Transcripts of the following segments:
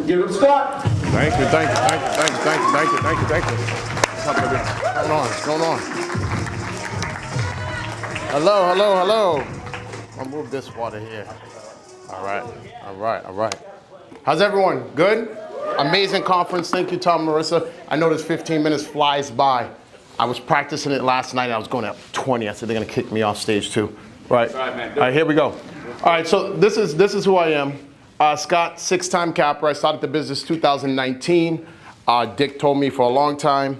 Give him Scott. Thank you. What's going on? Hello. I'll move this water here. All right. How's everyone? Good? Amazing conference. Thank you, Tom and Marissa. I know this 15 minutes flies by. I was practicing it last night and I was going at 20. I said they're gonna kick me off stage too. Right. All right, here we go. All right, so this is who I am. Scott, 6-time capper. I started the business 2019. Dick told me for a long time,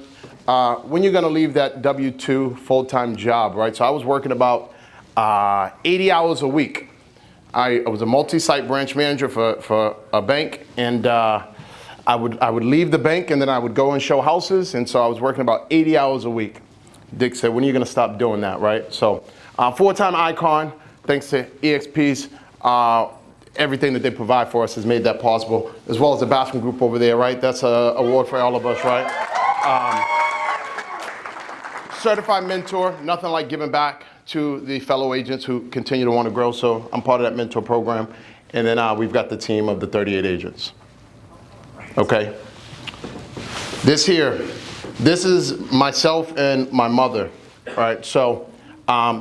when you're gonna leave that W-2 full-time job, right? So I was working about 80 hours a week. I was a multi-site branch manager for a bank, and I would leave the bank and then I would go and show houses, and so I was working about 80 hours a week. Dick said, when are you gonna stop doing that, right? So 4-time icon, thanks to EXP's, everything that they provide for us has made that possible, as well as the Bascom group over there, right? That's an award for all of us, right? Certified mentor, nothing like giving back to the fellow agents who continue to want to grow, so I'm part of that mentor program. And then we've got the team of the 38 agents. Okay. This is myself and my mother, right? So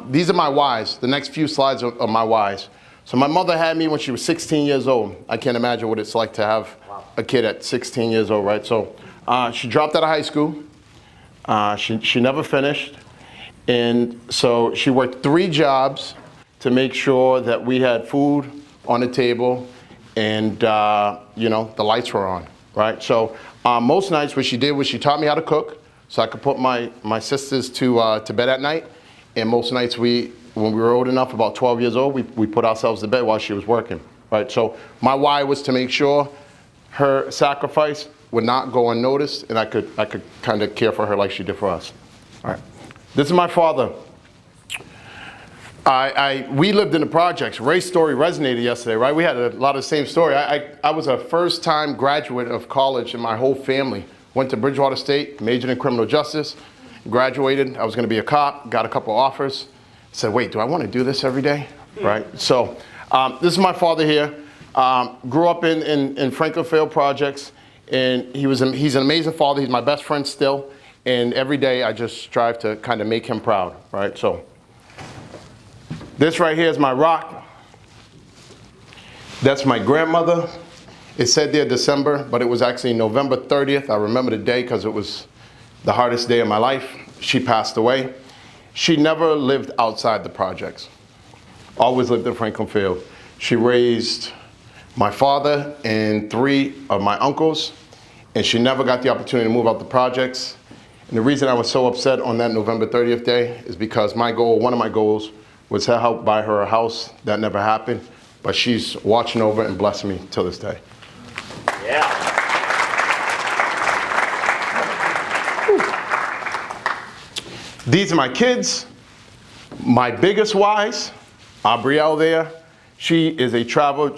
these are my whys. The next few slides are my whys. So my mother had me when she was 16 years old. I can't imagine what it's like to have a kid at 16 years old, right? So she dropped out of high school. She never finished. And so she worked 3 jobs to make sure that we had food on the table and, the lights were on, right? So most nights what she did was she taught me how to cook so I could put my sisters to bed at night. And most nights when we were old enough, about 12 years old, we put ourselves to bed while she was working, right? So my why was to make sure her sacrifice would not go unnoticed, and I could kind of care for her like she did for us. All right. This is my father. We lived in the projects. Ray's story resonated yesterday, right? We had a lot of the same story. I was a first-time graduate of college in my whole family. Went to Bridgewater State, majored in criminal justice, graduated. I was going to be a cop, got a couple offers. Said, wait, do I want to do this every day? Right? So this is my father here. Grew up in Franklin Field Projects, and he's an amazing father. He's my best friend still, and every day I just strive to kind of make him proud, right? So this right here is my rock. That's my grandmother. It said there December, but it was actually November 30th. I remember the day because it was the hardest day of my life. She passed away. She never lived outside the projects. Always lived in Franklin Field. She raised my father and 3 of my uncles, and she never got the opportunity to move out the projects. And the reason I was so upset on that November 30th day is because one of my goals was to help buy her a house. That never happened, but she's watching over and blessing me till this day. Yeah. These are my kids. My biggest whys, Aubrielle there. She does travel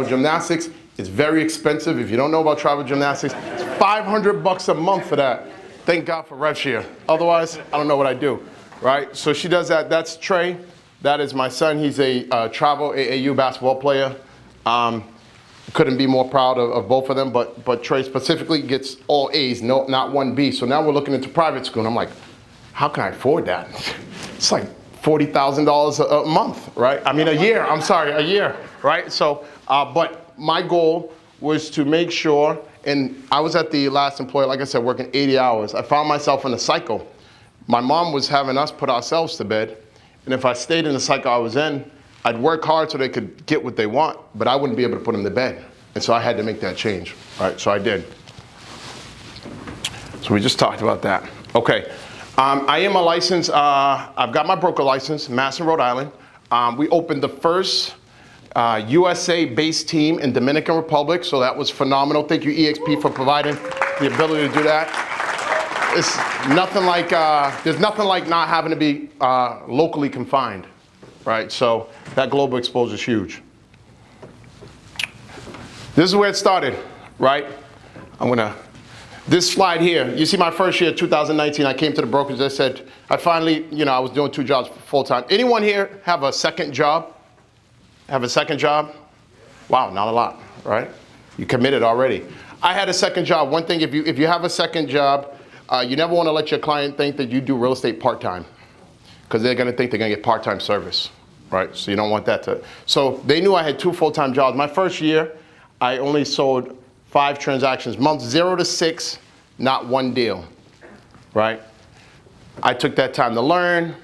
gymnastics. It's very expensive. If you don't know about travel gymnastics, it's $500 a month for that. Thank God for rev share. Otherwise, I don't know what I do, right? So she does that. That's Trey. That is my son. He's a travel AAU basketball player. Couldn't be more proud of both of them, but Trey specifically gets all A's, not 1 B. So now we're looking into private school, and I'm like, how can I afford that? It's like $40,000 a month, right? I mean, a year, right? So, but my goal was to make sure, and I was at the last employer, like I said, working 80 hours. I found myself in a cycle. My mom was having us put ourselves to bed, and if I stayed in the cycle I was in, I'd work hard so they could get what they want, but I wouldn't be able to put them to bed. And so I had to make that change, right? So I did. So we just talked about that. Okay. I am a licensed, I've got my broker license, Mass in Rhode Island. We opened the first USA-based team in Dominican Republic, so that was phenomenal. Thank you, EXP, for providing the ability to do that. It's nothing like, there's nothing like not having to be locally confined, right? So that global exposure is huge. This is where it started, right? This slide here, you see my first year, 2019, I came to the brokerage, I said, I finally, I was doing 2 jobs full time. Anyone here have a second job? Wow, not a lot, right? You committed already. I had a second job. One thing, if you have a second job, you never want to let your client think that you do real estate part-time, because they're going to think they're going to get part-time service, right? So you don't want that to. So they knew I had 2 full-time jobs. My first year, I only sold 5 transactions. Months 0 to 6, not 1 deal, right? I took that time to learn,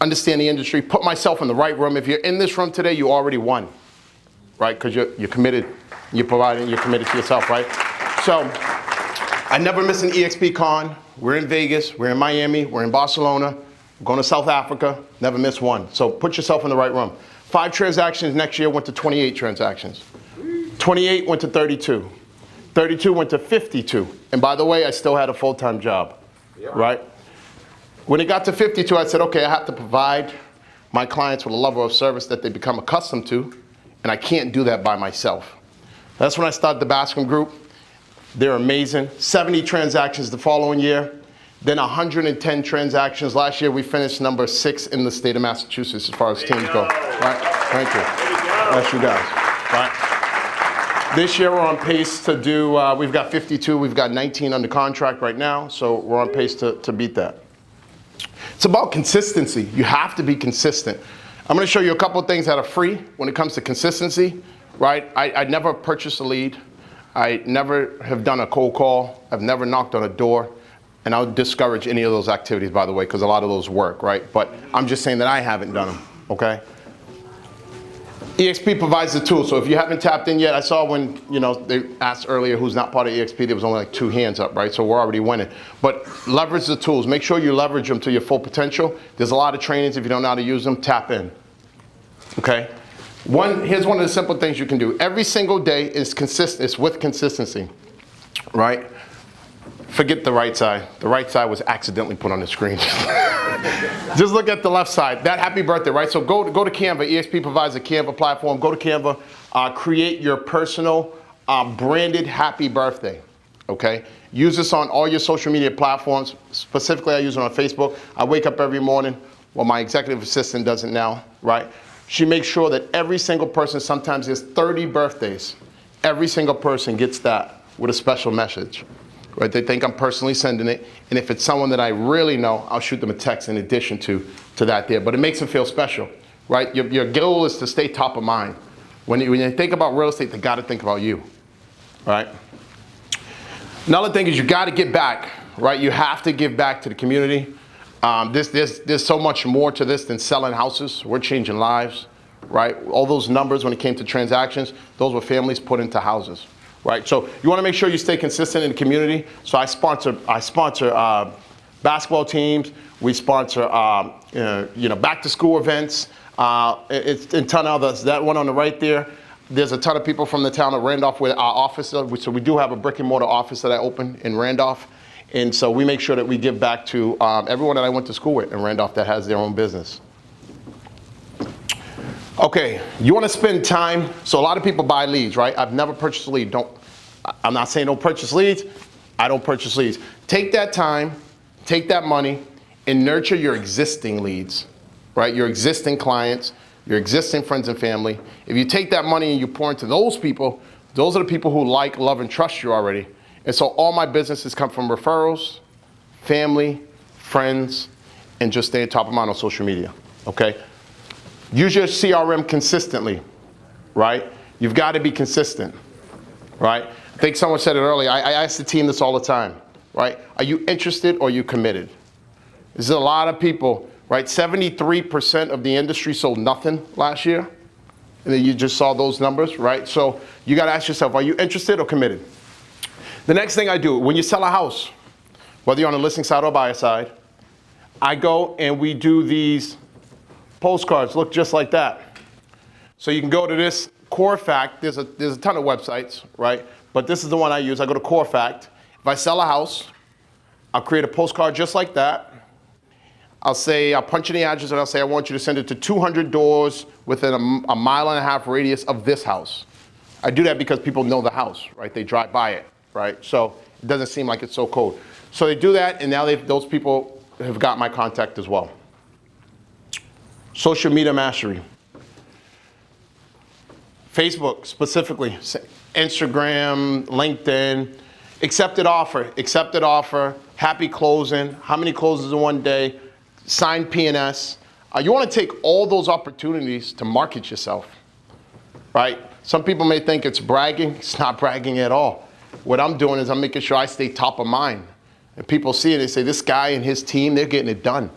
understand the industry, put myself in the right room. If you're in this room today, you already won, right? Because you're committed, you're providing, you're committed to yourself, right? So I never miss an EXP con. We're in Vegas, we're in Miami, we're in Barcelona, we're going to South Africa, never miss one. So put yourself in the right room. 5 transactions next year went to 28 transactions. 28 went to 32. 32 went to 52. And by the way, I still had a full-time job, right? When it got to 52, I said, okay, I have to provide my clients with a level of service that they become accustomed to, and I can't do that by myself. That's when I started the Bascom group. They're amazing. 70 transactions the following year, then 110 transactions. Last year, we finished number 6 in the state of Massachusetts as far as teams go. Right? Thank you. That's you guys. Right? This year, we're on pace to do, we've got 52, we've got 19 under contract right now, so we're on pace to beat that. It's about consistency. You have to be consistent. I'm going to show you a couple of things that are free when it comes to consistency, right? I never purchased a lead. I never have done a cold call. I've never knocked on a door. And I would discourage any of those activities, by the way, because a lot of those work, right? But I'm just saying that I haven't done them, okay? EXP provides the tool, so if you haven't tapped in yet, I saw when, they asked earlier who's not part of EXP, there was only like 2 hands up, right? So we're already winning. But leverage the tools. Make sure you leverage them to your full potential. There's a lot of trainings. If you don't know how to use them, tap in, okay? Here's one of the simple things you can do. Every single day is consistent. It's with consistency, right? Forget the right side. The right side was accidentally put on the screen. Just look at the left side. That happy birthday, right? So go to Canva. EXP provides a Canva platform. Go to Canva. Create your personal branded happy birthday, okay? Use this on all your social media platforms. Specifically, I use it on Facebook. I wake up every morning. Well, my executive assistant does it now, right? She makes sure that every single person, sometimes there's 30 birthdays, every single person gets that with a special message. Right? They think I'm personally sending it, and if it's someone that I really know, I'll shoot them a text in addition to that there. But it makes them feel special, right? Your goal is to stay top of mind. When you think about real estate, they got to think about you, right? Another thing is you got to give back, right? You have to give back to the community. There's so much more to this than selling houses. We're changing lives, right? All those numbers when it came to transactions, those were families put into houses. Right, so you want to make sure you stay consistent in the community. So I sponsor basketball teams. We sponsor back to school events. It's a ton of others. That one on the right there. There's a ton of people from the town of Randolph with our office. So we do have a brick and mortar office that I opened in Randolph, and so we make sure that we give back to everyone that I went to school with in Randolph that has their own business. Okay, you want to spend time. So a lot of people buy leads, right? I've never purchased a lead. I'm not saying don't purchase leads. I don't purchase leads. Take that time, take that money, and nurture your existing leads, right? Your existing clients, your existing friends and family. If you take that money and you pour into those people, those are the people who like, love, and trust you already. And so all my businesses come from referrals, family, friends, and just staying top of mind on social media, okay? Use your CRM consistently, right? You've got to be consistent, right? I think someone said it earlier. I ask the team this all the time, right? Are you interested or are you committed? There's a lot of people, right? 73% of the industry sold nothing last year. And then you just saw those numbers, right? So you got to ask yourself, are you interested or committed? The next thing I do, when you sell a house, whether you're on the listing side or buyer side, I go and we do these postcards, look just like that. So you can go to this Core Fact. There's a ton of websites, right? But this is the one I use. I go to Core Fact. If I sell a house, I'll create a postcard just like that. I'll punch in the address and I'll say I want you to send it to 200 doors within a 1.5 mile radius of this house. I do that because people know the house, right? They drive by it, right? So it doesn't seem like it's so cold. So they do that, and now those people have got my contact as well. Social media mastery. Facebook specifically, Instagram, LinkedIn, accepted offer, happy closing, how many closes in one day, signed P&S. You want to take all those opportunities to market yourself, right? Some people may think it's bragging. It's not bragging at all. What I'm doing is I'm making sure I stay top of mind. And people see it, they say, this guy and his team, they're getting it done,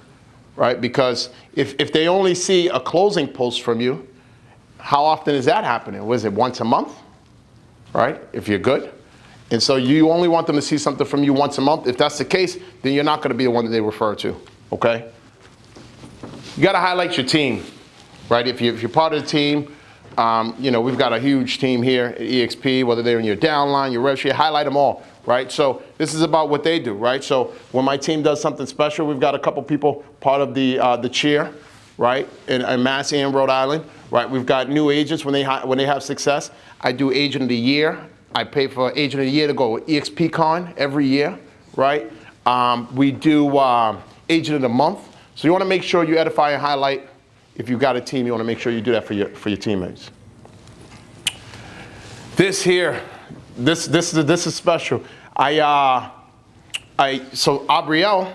right? Because if they only see a closing post from you, how often is that happening? Was it once a month, right? If you're good. And so you only want them to see something from you once a month. If that's the case, then you're not going to be the one that they refer to, okay? You got to highlight your team, right? If you're part of the team, we've got a huge team here at EXP, whether they're in your downline, your rev sheet, highlight them all, right? So this is about what they do, right? So when my team does something special, we've got a couple people part of the cheer, right, in Massey and Rhode Island, right? We've got new agents when they have success. I do Agent of the Year. I pay for Agent of the Year to go EXP Con every year, right? We do Agent of the Month. So you want to make sure you edify and highlight. If you've got a team, you want to make sure you do that for your teammates. This here, this is special. So Abrielle,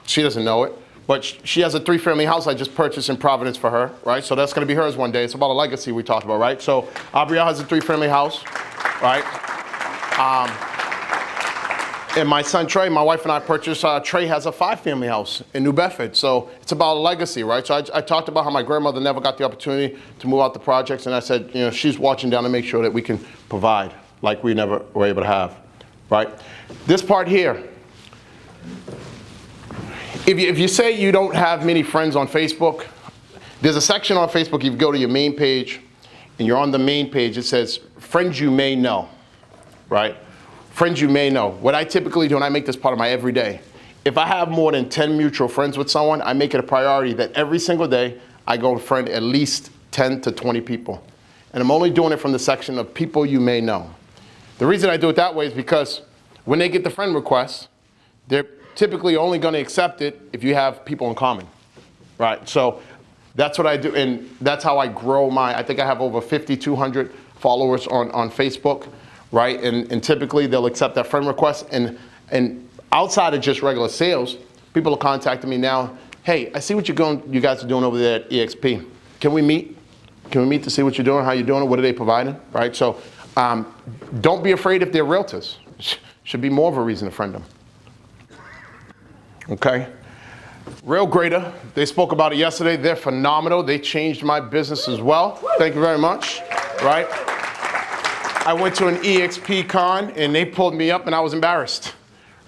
she doesn't know it, but she has a 3-family house I just purchased in Providence for her, right? So that's going to be hers one day. It's about a legacy we talked about, right? So Abrielle has a 3-family house, right? And my son Trey, my wife and I purchased, Trey has a 5-family house in New Bedford. So it's about a legacy, right? So I talked about how my grandmother never got the opportunity to move out the projects. And I said, she's watching down to make sure that we can provide like we never were able to have, right? This part here, if you say you don't have many friends on Facebook, there's a section on Facebook, you go to your main page, and you're on the main page, it says, friends you may know, right? Friends you may know. What I typically do, and I make this part of my everyday, if I have more than 10 mutual friends with someone, I make it a priority that every single day I go and friend at least 10 to 20 people. And I'm only doing it from the section of people you may know. The reason I do it that way is because when they get the friend request, they're typically only going to accept it if you have people in common, right? So that's what I do, and that's how I grow I think I have over 5,200 followers on Facebook, right? And typically they'll accept that friend request, and outside of just regular sales, people are contacting me now, hey, I see what you guys are doing over there at EXP. Can we meet? Can we meet to see what you're doing, how you're doing it, what are they providing, right? So don't be afraid if they're realtors. Should be more of a reason to friend them. Okay? Real Grader, they spoke about it yesterday. They're phenomenal. They changed my business as well. Thank you very much, right? I went to an EXP con and they pulled me up and I was embarrassed.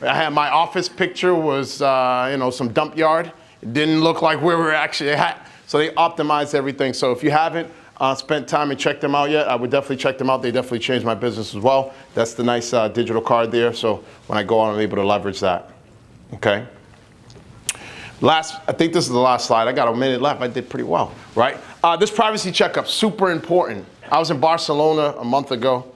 I had my office picture was, some dump yard. It didn't look like where we were actually at. So they optimized everything. So if you haven't spent time and checked them out yet, I would definitely check them out. They definitely changed my business as well. That's the nice digital card there. So when I go on, I'm able to leverage that. Okay? I think this is the last slide. I got a minute left. I did pretty well, right? This privacy checkup, super important. I was in Barcelona a month ago.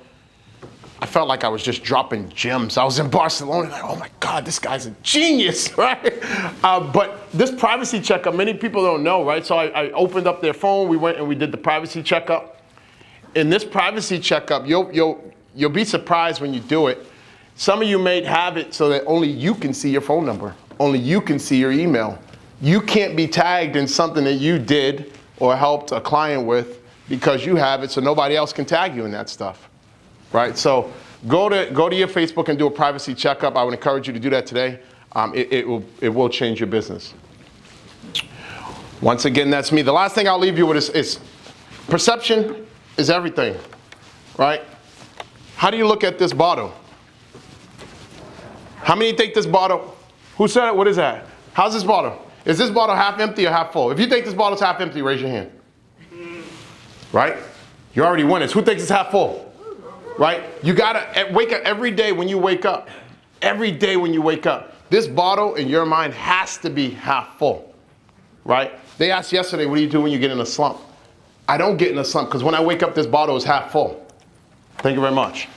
I felt like I was just dropping gems. I was in Barcelona, like, oh my God, this guy's a genius, right? But this privacy checkup, many people don't know, right? So I opened up their phone, we went and we did the privacy checkup. In this privacy checkup, you'll be surprised when you do it. Some of you may have it so that only you can see your phone number. Only you can see your email. You can't be tagged in something that you did or helped a client with because you have it, so nobody else can tag you in that stuff, right? So go to your Facebook and do a privacy checkup. I would encourage you to do that today. It will change your business. Once again, that's me. The last thing I'll leave you with is perception is everything, right? How do you look at this bottle? How many think this bottle? Who said it? What is that? How's this bottle? Is this bottle half empty or half full? If you think this bottle's half empty, raise your hand. Right? You're already winners. Who thinks it's half full? Right? You gotta wake up every day when you wake up. Every day when you wake up. This bottle in your mind has to be half full. Right? They asked yesterday, what do you do when you get in a slump? I don't get in a slump because when I wake up, this bottle is half full. Thank you very much.